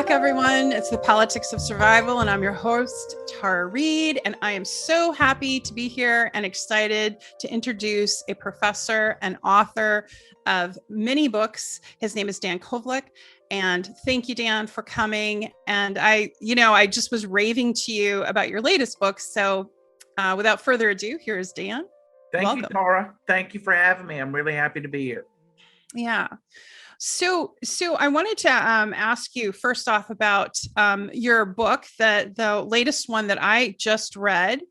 back, everyone. It's the Politics of Survival, and I'm your host, Tara Reade, and I am so happy to be here and excited to introduce a professor and author of many books. His name is Dan Kovalik, and thank you, Dan, for coming. And I just was raving to you about your latest book. So without further ado, here's Dan. Thank you, Tara. Thank you for having me. I'm really happy to be here. Yeah. So I wanted to ask you first off about your book, the latest one that I just read,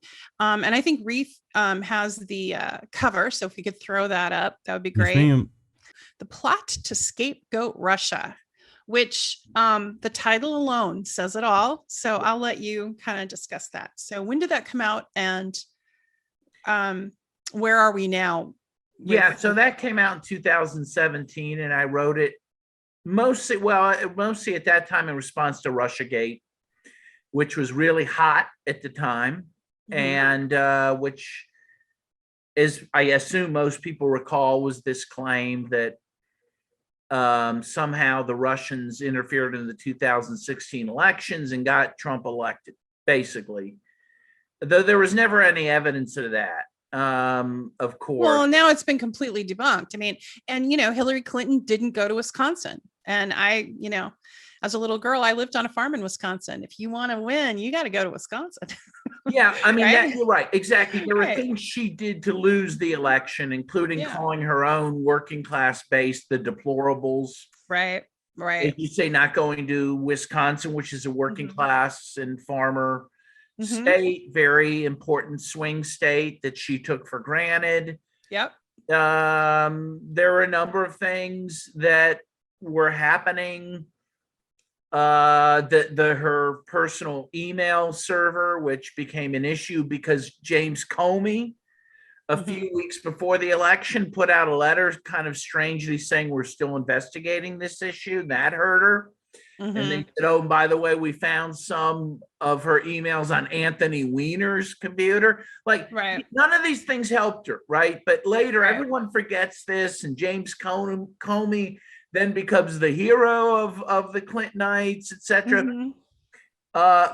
and I think Reade has the cover. So if we could throw that up, that would be great. Yes, ma'am. The Plot to Scapegoat Russia, which the title alone says it all. So I'll let you kind of discuss that. So when did that come out, and where are we now? Yeah, so that came out in 2017, and I wrote it mostly at that time in response to Russiagate, which was really hot at the time, and which is, I assume most people recall, was this claim that somehow the Russians interfered in the 2016 elections and got Trump elected, basically, though there was never any evidence of that. Of course. Well, now it's been completely debunked. I mean, and Hillary Clinton didn't go to Wisconsin. And I, as a little girl, I lived on a farm in Wisconsin. If you want to win, you got to go to Wisconsin. Yeah, I mean, right? you're right. Exactly. There were things she did to lose the election, including calling her own working class base the deplorables. Right. If you say not going to Wisconsin, which is a working class and farmer state, very important swing state that she took for granted. Yep. There were a number of things that were happening. Her personal email server, which became an issue because James Comey, a few weeks before the election, put out a letter kind of strangely saying we're still investigating this issue. That hurt her. And they said, oh, and by the way, we found some of her emails on Anthony Weiner's computer. Like, none of these things helped her, right? But later, everyone forgets this, and James Comey then becomes the hero of the Clintonites, etc.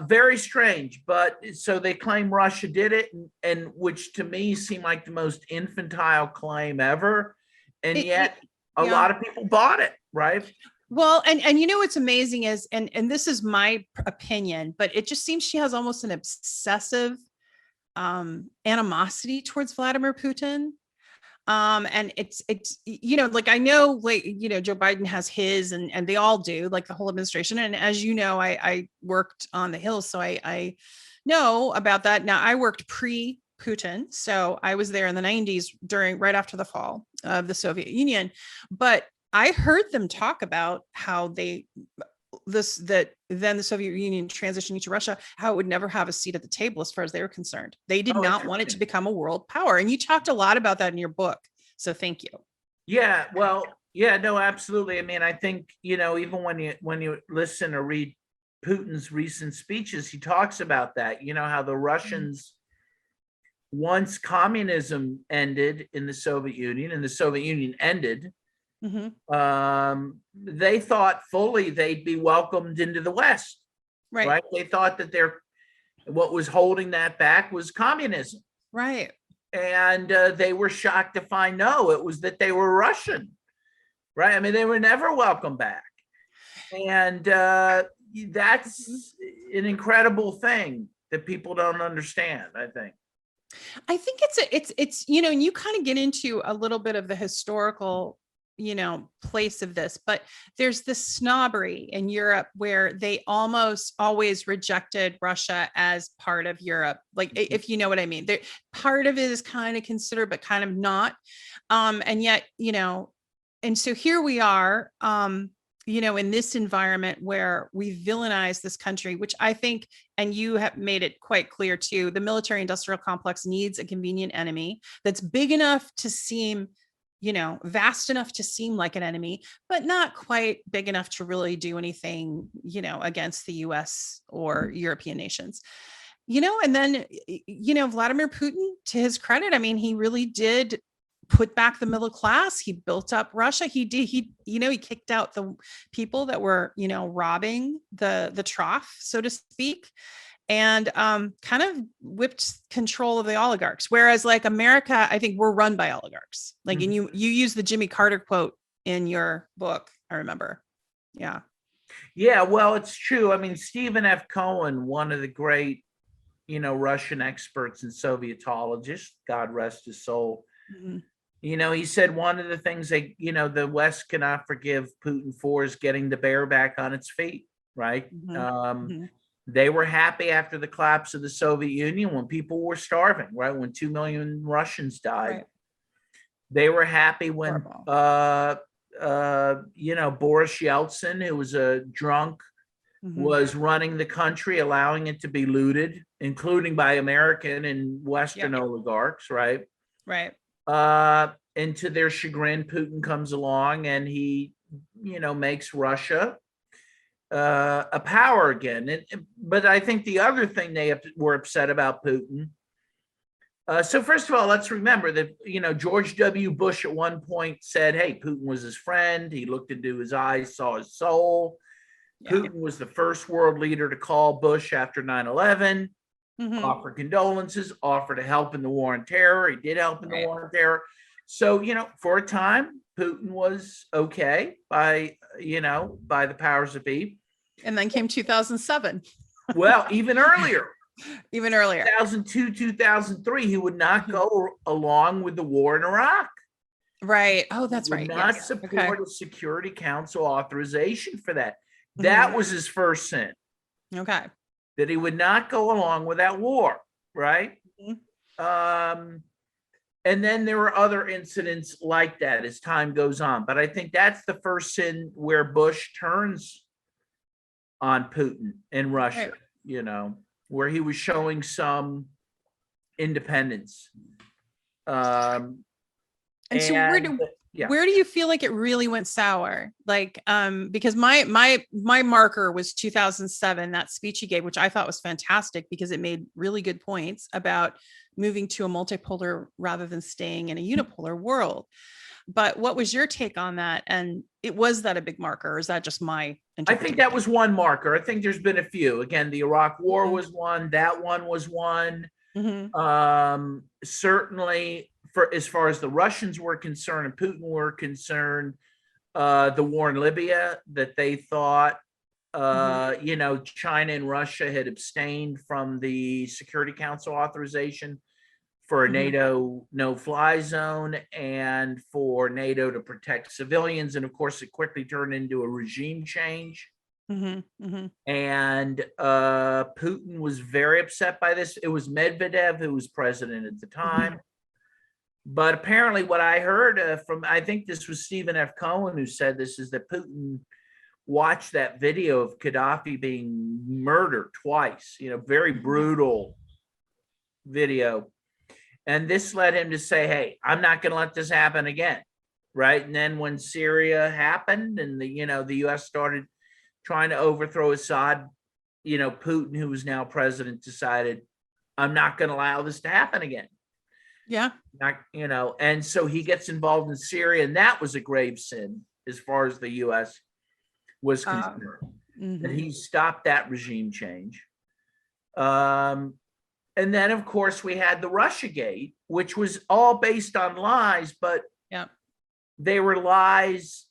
Very strange. But so they claim Russia did it, and which to me seemed like the most infantile claim ever. And yet a lot of people bought it, right? Well, and what's amazing is, and this is my opinion, but it just seems she has almost an obsessive animosity towards Vladimir Putin. And it's like, I know, like, Joe Biden has his, and they all do, like the whole administration. And as you know, I worked on the Hill, so I know about that. Now, I worked pre-Putin, so I was there in the 90s right after the fall of the Soviet Union. But I heard them talk about how then the Soviet Union transitioning to Russia, how it would never have a seat at the table as far as they were concerned. They did not want it to become a world power. And you talked a lot about that in your book. So thank you. Yeah, well, yeah, no, absolutely. I mean, I think, even when you listen or read Putin's recent speeches, he talks about that, how the Russians, once communism ended in the Soviet Union and the Soviet Union ended, they thought fully they'd be welcomed into the West, right? They thought that what was holding that back was communism, right? And they were shocked to find it was that they were Russian, right? I mean, they were never welcome back, and that's an incredible thing that people don't understand. I think it's and you kind of get into a little bit of the historical place of this, but there's this snobbery in Europe where they almost always rejected Russia as part of Europe. Like, if you know what I mean, part of it is kind of considered, but kind of not. And yet, and so here we are, in this environment where we villainize this country, which I think, and you have made it quite clear too, the military industrial complex needs a convenient enemy that's big enough to seem vast enough to seem like an enemy, but not quite big enough to really do anything, against the US or European nations. And then, Vladimir Putin, to his credit, I mean, he really did put back the middle class. He built up Russia. He kicked out the people that were, robbing the trough, so to speak, and kind of whipped control of the oligarchs. Whereas like America, I think we're run by oligarchs. Like, and you use the Jimmy Carter quote in your book, I remember. Yeah. Yeah, well, it's true. I mean, Stephen F. Cohen, one of the great, Russian experts and Sovietologists, God rest his soul. He said one of the things the West cannot forgive Putin for is getting the bear back on its feet, right? They were happy after the collapse of the Soviet Union when people were starving, right? When 2 million Russians died. Right. They were happy when, Boris Yeltsin, who was a drunk, was running the country, allowing it to be looted, including by American and Western oligarchs, right? Right. And to their chagrin, Putin comes along and he, makes Russia a power again. But I think the other thing they were upset about Putin. So first of all, let's remember that, George W. Bush at one point said, hey, Putin was his friend. He looked into his eyes, saw his soul. Putin was the first world leader to call Bush after 9/11, offer condolences, offer to help in the war on terror. He did help in the war on terror. So, for a time, Putin was okay by the powers that be. And then came 2007. Well, even earlier. 2002, 2003, he would not go along with the war in Iraq. Right. Oh, that's right. Not support a Security Council authorization for that. That was his first sin. Okay. That he would not go along with that war, right? And then there were other incidents like that as time goes on. But I think that's the first sin where Bush turns on Putin in Russia, where he was showing some independence. And so where do you feel like it really went sour? Like, because my marker was 2007, that speech he gave, which I thought was fantastic because it made really good points about moving to a multipolar rather than staying in a unipolar world. But what was your take on that? And was that a big marker, or is that just my interpretation? I think that was one marker. I think there's been a few. Again, the Iraq War was one. That one was one. Certainly, for as far as the Russians were concerned and Putin were concerned, the war in Libya, that they thought, China and Russia had abstained from the Security Council authorization for a NATO no-fly zone and for NATO to protect civilians. And of course, it quickly turned into a regime change. And Putin was very upset by this. It was Medvedev who was president at the time. But apparently what I heard I think this was Stephen F. Cohen who said this, is that Putin watched that video of Gaddafi being murdered twice, very brutal video. And this led him to say, hey, I'm not going to let this happen again. Right. And then when Syria happened and the U.S. started trying to overthrow Assad, Putin, who is now president, decided, I'm not going to allow this to happen again. Yeah. And so he gets involved in Syria, and that was a grave sin as far as the U.S. was concerned. And he stopped that regime change. And then, of course, we had the Russiagate, which was all based on lies, but they were lies.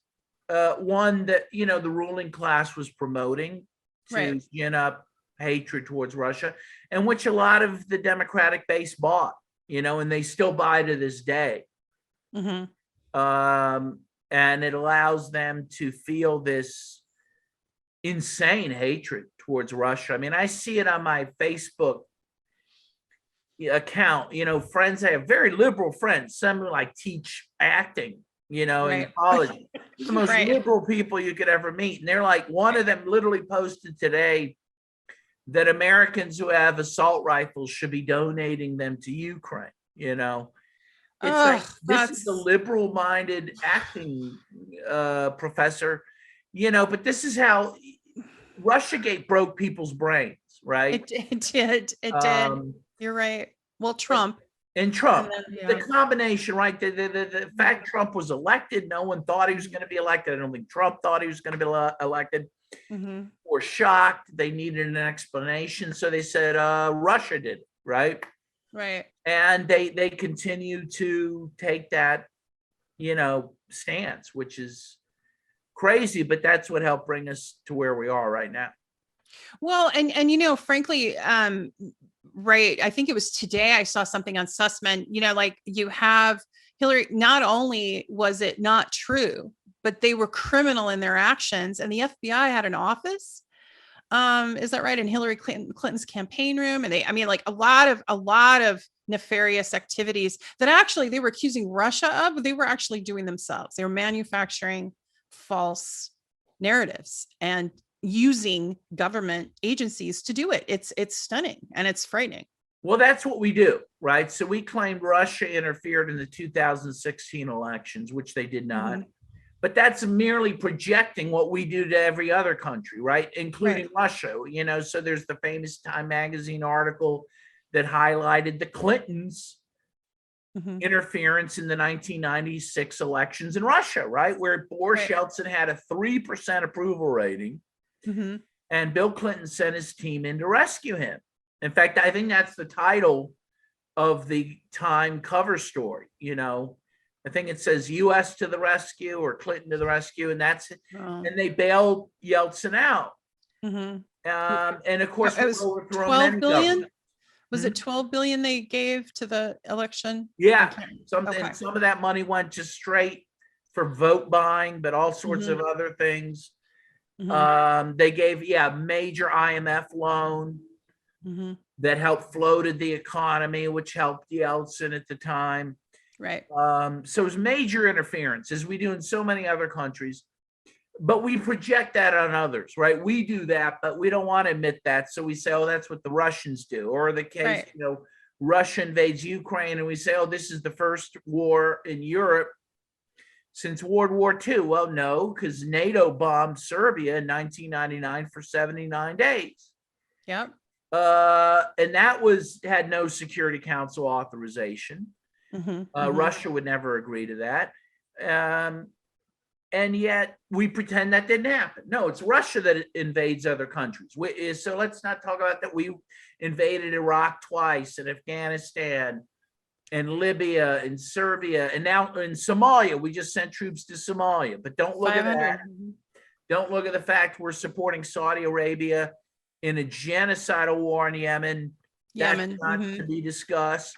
One that, the ruling class was promoting to gin up hatred towards Russia, and which a lot of the Democratic base bought, and they still buy to this day. And it allows them to feel this insane hatred towards Russia. I mean, I see it on my Facebook account, friends. I have very liberal friends, some who like teach acting, in college, the most liberal people you could ever meet. And they're like, one of them literally posted today that Americans who have assault rifles should be donating them to Ukraine. It's this is the liberal minded acting professor, but this is how Russiagate broke people's brains, right? It did. You're right. Well, Trump And Trump, And then, the yeah. combination, right? The fact Trump was elected, no one thought he was going to be elected. I don't think Trump thought he was going to be elected. Mhm. Were shocked. They needed an explanation. So they said, Russia did it, right? Right. And they continue to take that, stance, which is crazy, but that's what helped bring us to where we are right now. Well, and frankly, right, I think it was today I saw something on Sussman, like you have Hillary, not only was it not true, but they were criminal in their actions, and the FBI had an office. Is that right? In Hillary Clinton's campaign room. And like a lot of nefarious activities that actually they were accusing Russia of, they were actually doing themselves. They were manufacturing false narratives and using government agencies to do it. It's stunning and it's frightening. Well, that's what we do, right? So we claimed Russia interfered in the 2016 elections, which they did not. Mhm. But that's merely projecting what we do to every other country, right? Including Right. Russia, so there's the famous Time magazine article that highlighted the Clintons' Mhm. interference in the 1996 elections in Russia, right? Where Boris Right. Yeltsin had a 3% approval rating, Mhm. and Bill Clinton sent his team in to rescue him. In fact, I think that's the title of the Time cover story. I think it says U.S. to the rescue or Clinton to the rescue, and Oh. and they bailed Yeltsin out. Mhm. And of course, It we was overthrown 12 many billion. governments. Was it 12 billion they gave to the election? I Yeah, can't- some Okay. of that money went just straight for vote buying, but all sorts Mhm. of other things. Mhm. They gave major IMF loan Mhm. that helped floated the economy, which helped Yeltsin at the time. Right. So it was major interference, as we do in so many other countries. But we project that on others, right? We do that, but we don't want to admit that. So we say, oh, that's what the Russians do. Or the case, Right. Russia invades Ukraine, and we say, oh, this is the first war in Europe since World War II. Well, no, because NATO bombed Serbia in 1999 for 79 days. Yep. And that had no Security Council authorization. Mhm. Russia would never agree to that. And yet we pretend that didn't happen. No, it's Russia that invades other countries. So let's not talk about that. We invaded Iraq twice, and Afghanistan, and Libya, and Serbia, and now in Somalia. We just sent troops to Somalia. But don't look at 500. that. Don't look at the fact we're supporting Saudi Arabia in a genocidal war in Yemen. Yemen. That's not Mhm. to be discussed.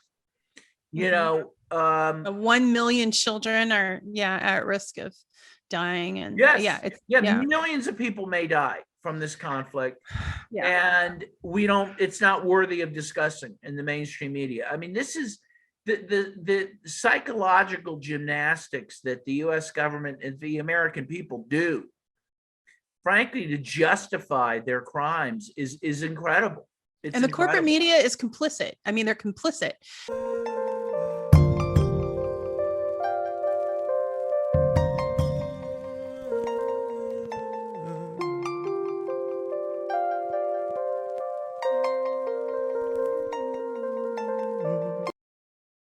Mhm. 1 million children are at risk of dying, and yes, yeah. millions of people may die from this conflict. Yeah. And it's not worthy of discussing in the mainstream media. I mean, this is the psychological gymnastics that the US government and the American people do, frankly, to justify their crimes is incredible. And the corporate media is complicit. I mean, they're complicit.